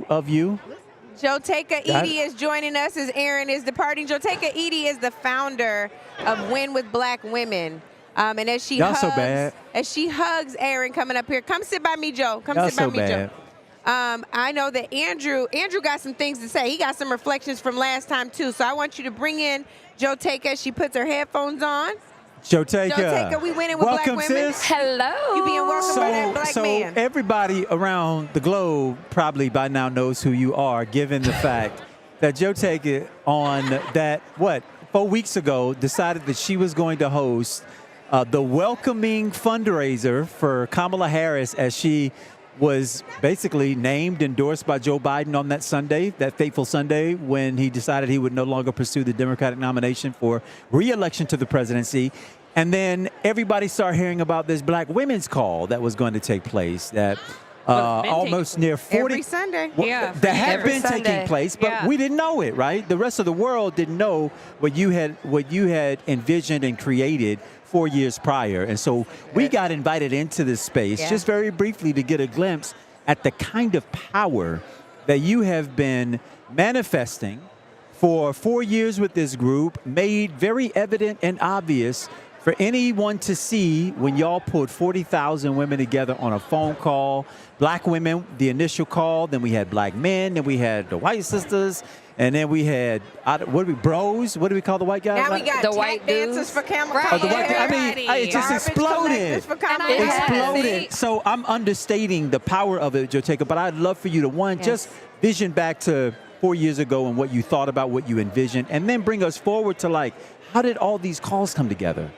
of you. Jotaka Eaddy is joining us as Aaron is departing. Jotaka Eaddy is the founder of Win with Black Women. And as she hugs Aaron coming up here, come sit by me, Joe. Come sit by me, Joe. I know that Andrew got some things to say. He got some reflections from last time too. So I want you to bring in Jotaka as she puts her headphones on. Jotaka, we winning with welcome, Black women. sis. Hello. You being welcomed by that black man. So everybody around the globe probably by now knows who you are, given the fact that Jotaka on that, 4 weeks ago, decided that she was going to host the welcoming fundraiser for Kamala Harris as she was basically named, endorsed by Joe Biden on that Sunday, that fateful Sunday when he decided he would no longer pursue the Democratic nomination for re-election to the presidency. And then everybody started hearing about this Black Women's Call that was going to take place that almost near 40. Every Sunday. That had been taking place, but we didn't know it, right? The rest of the world didn't know what you had envisioned and created 4 years prior. And so we got invited into this space just very briefly to get a glimpse at the kind of power that you have been manifesting for 4 years with this group, made very evident and obvious for anyone to see when y'all pulled 40,000 women together on a phone call. Black women, the initial call, then we had black men, then we had the white sisters, and then we had, bros? What do we call the white guys? Now we got the white dancers for Kamala. Right. It just exploded. Exploded. So I'm understating the power of it, Jotaka, but I'd love for you to, just vision back to 4 years ago and what you thought about, what you envisioned, and then bring us forward to how did all these calls come together?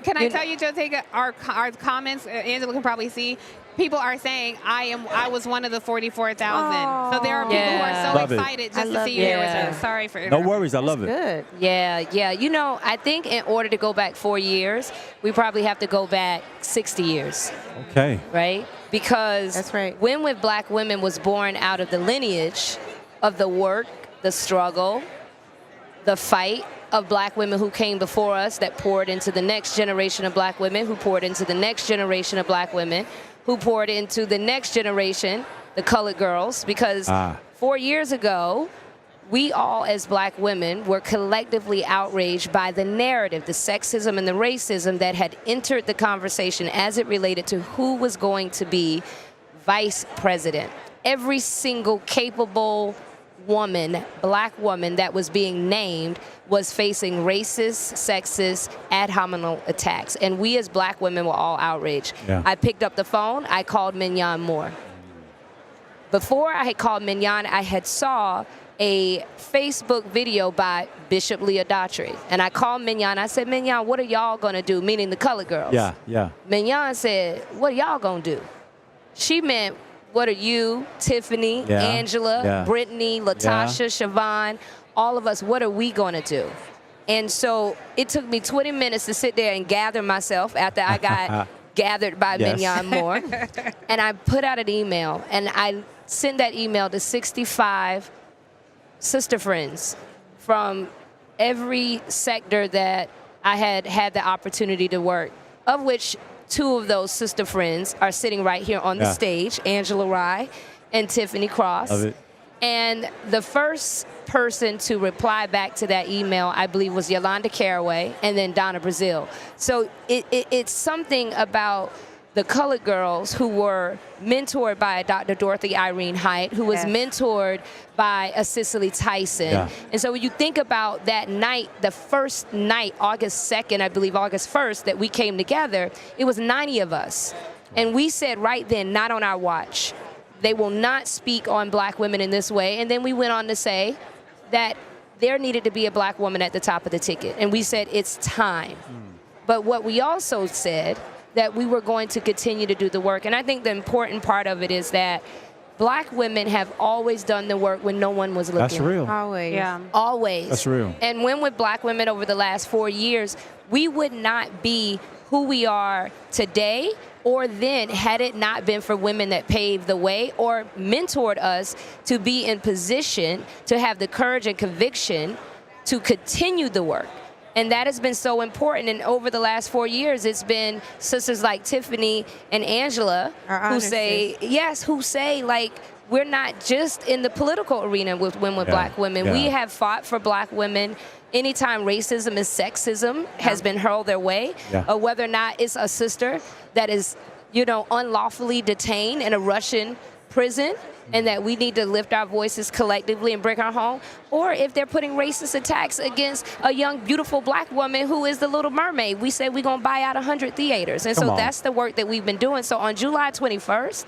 Can I tell you, Jotaka, our comments, Angela can probably see, people are saying, I was one of the 44,000. So there are people who are so excited just to see you here with us. Sorry for interrupting. No worries, I love it. Good. Yeah. You know, I think in order to go back 4 years, we probably have to go back 60 years. Okay. Right? Because that's right. Win with Black Women was born out of the lineage of the work, the struggle, the fight of black women who came before us that poured into the next generation of black women, who poured into the next generation of black women, who poured into the next generation, the colored girls, because 4 years ago, we all as black women were collectively outraged by the narrative, the sexism and the racism that had entered the conversation as it related to who was going to be vice president. Every single capable woman, black woman that was being named was facing racist, sexist, ad hominem attacks. And we as black women were all outraged. I picked up the phone, I called Mignon Moore. Before I had called Mignon, I had saw a Facebook video by Bishop Leah Daughtry. And I called Mignon, I said, Mignon, what are y'all gonna do? Meaning the colored girls. Mignon said, what are y'all gonna do? She meant, what are you, Tiffany, Angela, Brittany, Latasha, Siobhan, all of us, what are we going to do? And so it took me 20 minutes to sit there and gather myself after I got gathered by Mignon Moore. And I put out an email, and I sent that email to 65 sister friends from every sector that I had had the opportunity to work, of which 2 of those sister friends are sitting right here on the stage, Angela Rye and Tiffany Cross. Love it. And the first person to reply back to that email, I believe, was Yolanda Caraway and then Donna Brazile. So it's something about the colored girls who were mentored by Dr. Dorothy Irene Height, who was mentored by a Cicely Tyson. And so when you think about that night, the first night, August 2nd, I believe August 1st, that we came together, it was 90 of us. And we said right then, not on our watch. They will not speak on black women in this way. And then we went on to say that there needed to be a black woman at the top of the ticket. And we said, it's time. But what we also said, that we were going to continue to do the work. And I think the important part of it is that black women have always done the work when no one was looking. That's real. Always. Yeah. Always. That's real. And when with black women over the last 4 years, we would not be who we are today or then had it not been for women that paved the way or mentored us to be in position to have the courage and conviction to continue the work. And that has been so important. And over the last 4 years, it's been sisters like Tiffany and Angela who say, like, we're not just in the political arena with black women. We have fought for black women anytime racism and sexism has been hurled their way, or whether or not it's a sister that is, unlawfully detained in a Russian prison, and that we need to lift our voices collectively and bring her home, or if they're putting racist attacks against a young, beautiful black woman who is the Little Mermaid. We said we're going to buy out 100 theaters. And so that's the work that we've been doing. So on July 21st,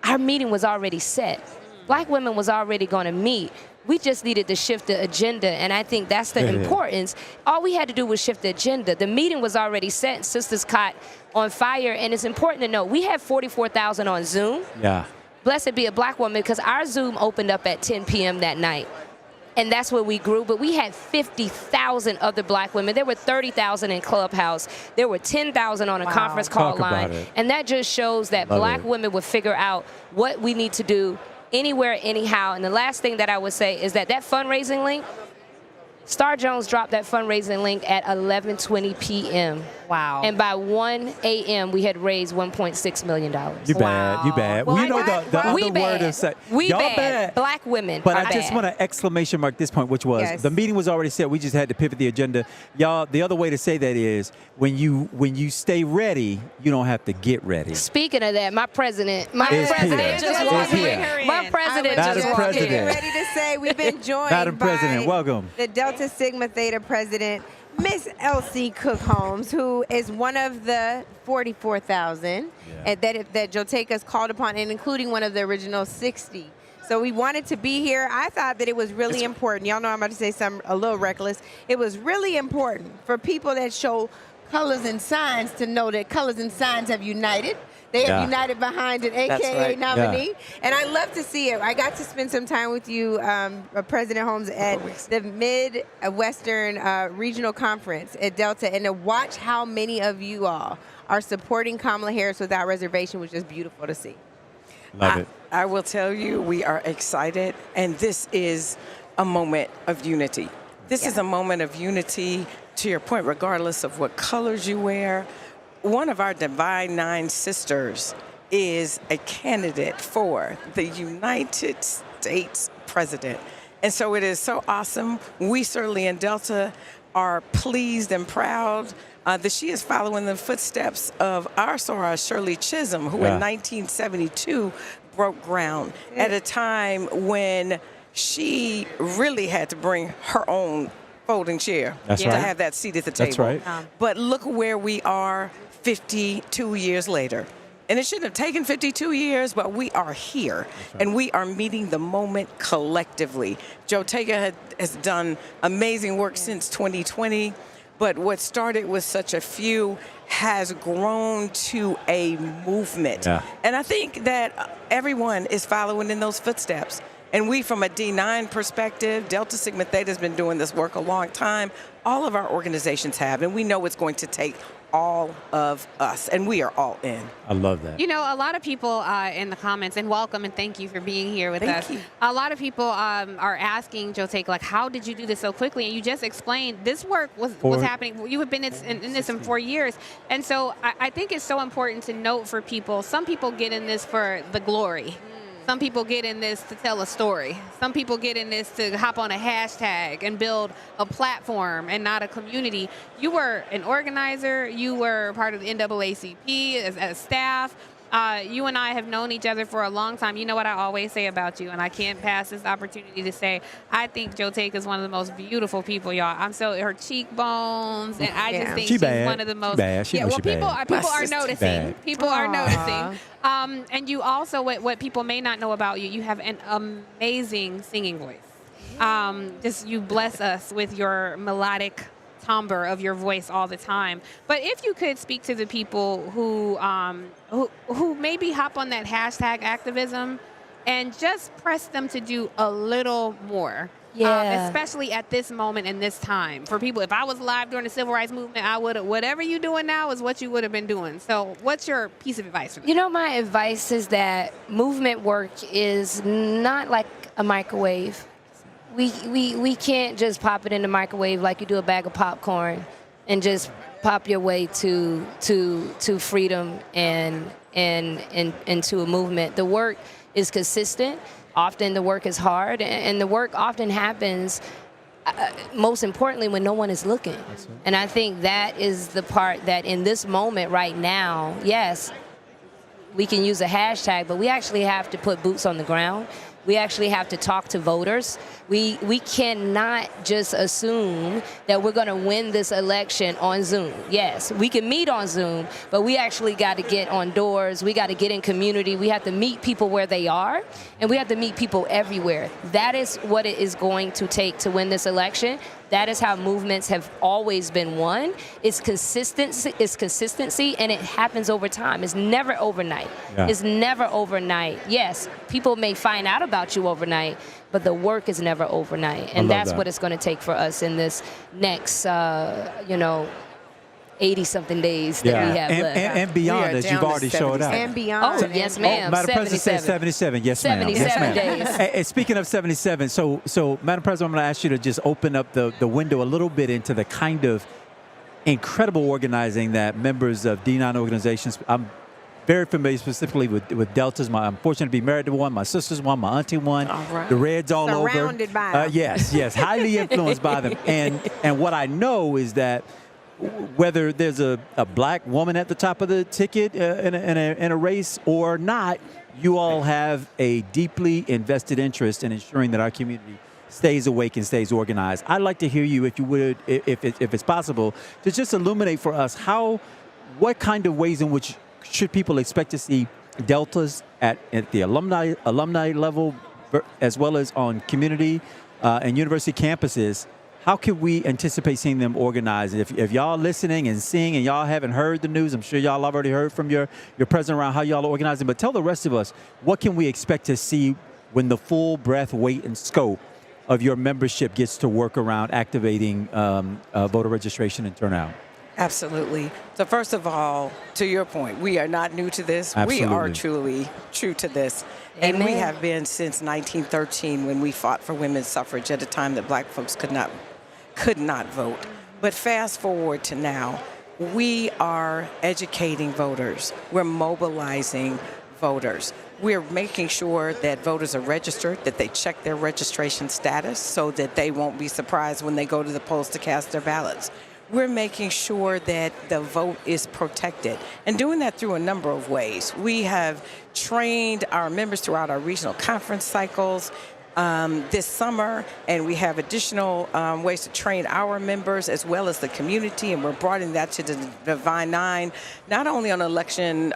our meeting was already set. Black women was already going to meet. We just needed to shift the agenda, and I think that's the importance. All we had to do was shift the agenda. The meeting was already set, Sisters caught on fire, and it's important to know we had 44,000 on Zoom. Blessed be a black woman, because our Zoom opened up at 10 p.m. that night. And that's where we grew. But we had 50,000 other black women. There were 30,000 in Clubhouse. There were 10,000 on a conference call line. And that just shows that black women would figure out what we need to do anywhere, anyhow. And the last thing that I would say is that fundraising link, Star Jones dropped that fundraising link at 11:20 p.m. Wow. And by 1 a.m., we had raised $1.6 million. You bad. You bad. Well, the other word is we y'all bad. Black women. But I just want to exclamation mark this point, which was the meeting was already set. We just had to pivot the agenda. Y'all, the other way to say that is when you stay ready, you don't have to get ready. Speaking of that, my president just walked in. My president just walked in. Ready to say we've been joined Madam President, by welcome. the Delta Sigma Theta president, Miss Elsie Cook Holmes, who is one of the 44,000 that Jotaka's called upon, and including one of the original 60. So we wanted to be here. I thought that it was really important. Y'all know I'm about to say something a little reckless. It was really important for people that show colors and signs to know that colors and signs have united. They have united behind an AKA nominee. And I love to see it. I got to spend some time with you, President Holmes, at the Midwestern Regional Conference at Delta, and to watch how many of you all are supporting Kamala Harris without reservation was just beautiful to see. Love it. I will tell you, we are excited, and this is a moment of unity. This is a moment of unity, to your point, regardless of what colors you wear. One of our Divine Nine sisters is a candidate for the United States president. And so it is so awesome. We certainly in Delta are pleased and proud that she is following the footsteps of our Soror, Shirley Chisholm, who in 1972 broke ground at a time when she really had to bring her own folding chair to have that seat at the table. That's right. But look where we are 52 years later. And it shouldn't have taken 52 years, but we are here, and we are meeting the moment collectively. Jotaka has done amazing work since 2020, but what started with such a few has grown to a movement. And I think that everyone is following in those footsteps. And we, from a D9 perspective, Delta Sigma Theta has been doing this work a long time. All of our organizations have, and we know it's going to take all of us, and we are all in. I love that. You know, a lot of people in the comments, and welcome and thank you for being here with us. You. A lot of people are asking Jotaka, like, how did you do this so quickly? And you just explained this work was happening. You have been in this in 4 years. And so I think it's so important to note for people, some people get in this for the glory. Some people get in this to tell a story. Some people get in this to hop on a hashtag and build a platform and not a community. You were an organizer. You were part of the NAACP as staff. You and I have known each other for a long time. You know what I always say about you, and I can't pass this opportunity to say, I think Jotaka is one of the most beautiful people, y'all. her cheekbones, and I just think she's one of the most. People are noticing. People are noticing. And you also, what people may not know about you, you have an amazing singing voice. You bless us with your melodic timbre of your voice all the time. But if you could speak to the people who maybe hop on that hashtag activism and just press them to do a little more. Especially at this moment and this time. For people, if I was alive during the Civil Rights Movement, I would have, whatever you're doing now is what you would have been doing. So what's your piece of advice for them? You know, my advice is that movement work is not like a microwave. We can't just pop it in the microwave like you do a bag of popcorn and just pop your way to freedom and to a movement. The work is consistent. Often the work is hard, and the work often happens, most importantly, when no one is looking. And I think that is the part that in this moment right now, yes, we can use a hashtag, but we actually have to put boots on the ground. We actually have to talk to voters. We cannot just assume that we're going to win this election on Zoom. Yes, we can meet on Zoom, but we actually got to get on doors. We got to get in community. We have to meet people where they are, and we have to meet people everywhere. That is what it is going to take to win this election. That is how movements have always been won. It's consistency, and it happens over time. It's never overnight. Yeah. It's never overnight. Yes, people may find out about you overnight, but the work is never overnight. And that's what it's going to take for us in this next, 80-something days that we have left. And beyond, as you've already showed up. And beyond. Oh, yes, ma'am. Madam President says 77. Yes, ma'am. 77 days. And speaking of 77, so Madam President, I'm going to ask you to just open up the window a little bit into the kind of incredible organizing that members of D9 organizations. I'm very familiar specifically with Deltas. I'm fortunate to be married to one. My sister's one. My auntie one. All right. The Reds all over. Surrounded by them. Yes, highly influenced by them. And what I know is that whether there's a black woman at the top of the ticket in a race or not, you all have a deeply invested interest in ensuring that our community stays awake and stays organized. I'd like to hear you, if you would, if it's possible, to just illuminate for us what kind of ways in which should people expect to see Deltas at the alumni level, as well as on community and university campuses. How can we anticipate seeing them organized? If y'all listening and seeing and y'all haven't heard the news, I'm sure y'all already heard from your president around how y'all are organizing, but tell the rest of us, what can we expect to see when the full breadth, weight, and scope of your membership gets to work around activating voter registration and turnout? Absolutely. So first of all, to your point, we are not new to this. Absolutely. We are truly true to this. And we have been since 1913 when we fought for women's suffrage at a time that black folks could not vote. But fast forward to now, we are educating voters. We're mobilizing voters. We're making sure that voters are registered, that they check their registration status so that they won't be surprised when they go to the polls to cast their ballots. We're making sure that the vote is protected, and doing that through a number of ways. We have trained our members throughout our regional conference cycles this summer, and we have additional ways to train our members as well as the community, and we're broadening that to the Divine Nine, not only on election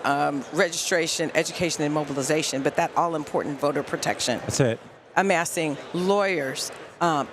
registration, education, and mobilization, but that all-important voter protection. That's it. Amassing lawyers,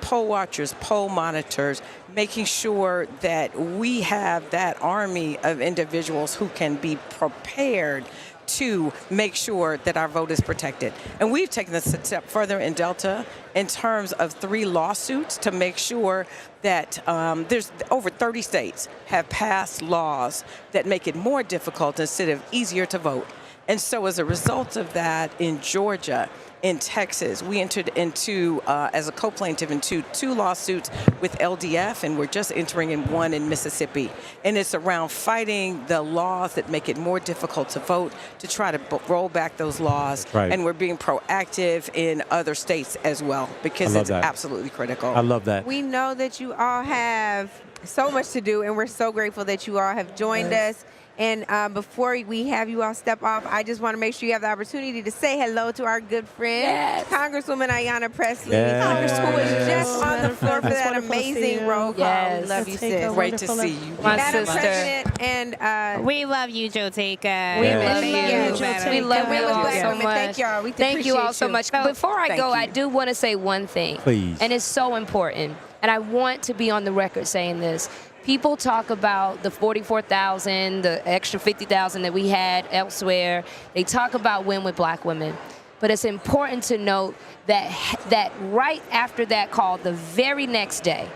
poll watchers, poll monitors, making sure that we have that army of individuals who can be prepared to make sure that our vote is protected. And we've taken this a step further in Delta in terms of 3 lawsuits to make sure that there's over 30 states have passed laws that make it more difficult instead of easier to vote. And so as a result of that, in Georgia, in Texas, we entered into, as a co-plaintiff, into 2 lawsuits with LDF, and we're just entering in one in Mississippi. And it's around fighting the laws that make it more difficult to vote, to try to roll back those laws. Right. And we're being proactive in other states as well, because it's absolutely critical. I love that. We know that you all have so much to do, and we're so grateful that you all have joined us. And before we have you all step off, I just want to make sure you have the opportunity to say hello to our good friend, Congresswoman Ayanna Pressley, who was just on the floor for that amazing roll call. We love you, sis. Great to see you. My Madam sister. President, and We love you, Jotaka. We love love you, you. Madam. We love And you with all Black so women, much. thank y'all. We Thank you all appreciate so you. much. Before I go, I do want to say one thing. Please. And it's so important. And I want to be on the record saying this. People talk about the 44,000, the extra 50,000 that we had elsewhere. They talk about Win with Black Women. But it's important to note that right after that call, the very next day,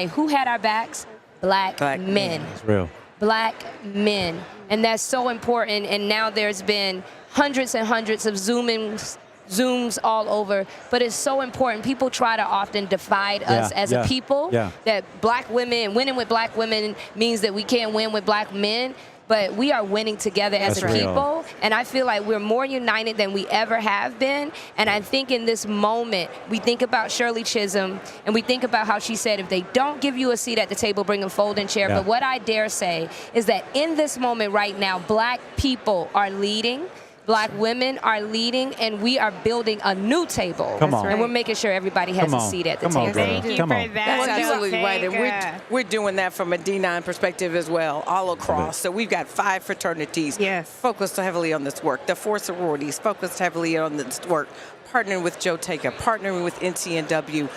who had our backs? Black men. It's real. Black men. And that's so important. And now there's been hundreds and hundreds of Zooms all over, but it's so important. People try to often divide us as a people, that black women, winning with black women means that we can't win with black men. but we are winning together as a people. And I feel like we're more united than we ever have been. And I think in this moment, we think about Shirley Chisholm, and we think about how she said, if they don't give you a seat at the table, bring a folding chair. But what I dare say is that in this moment right now, Black people are leading. Black women are leading, and we are building a new table. Come on. And we're making sure everybody has a seat at the table. Thank you for that. That's absolutely right. And we're doing that from a D9 perspective as well, all across. So we've got 5 fraternities focused heavily on this work. The 4 sororities focused heavily on this work, partnering with Jotaka, partnering with NCNW,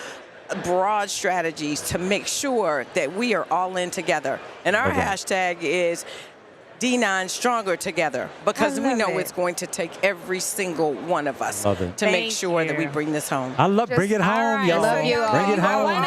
broad strategies to make sure that we are all in together. And our hashtag is D9 Stronger Together, because we know it's going to take every single one of us to make sure that we bring this home. Bring it home, y'all. Love you all. Bring it home.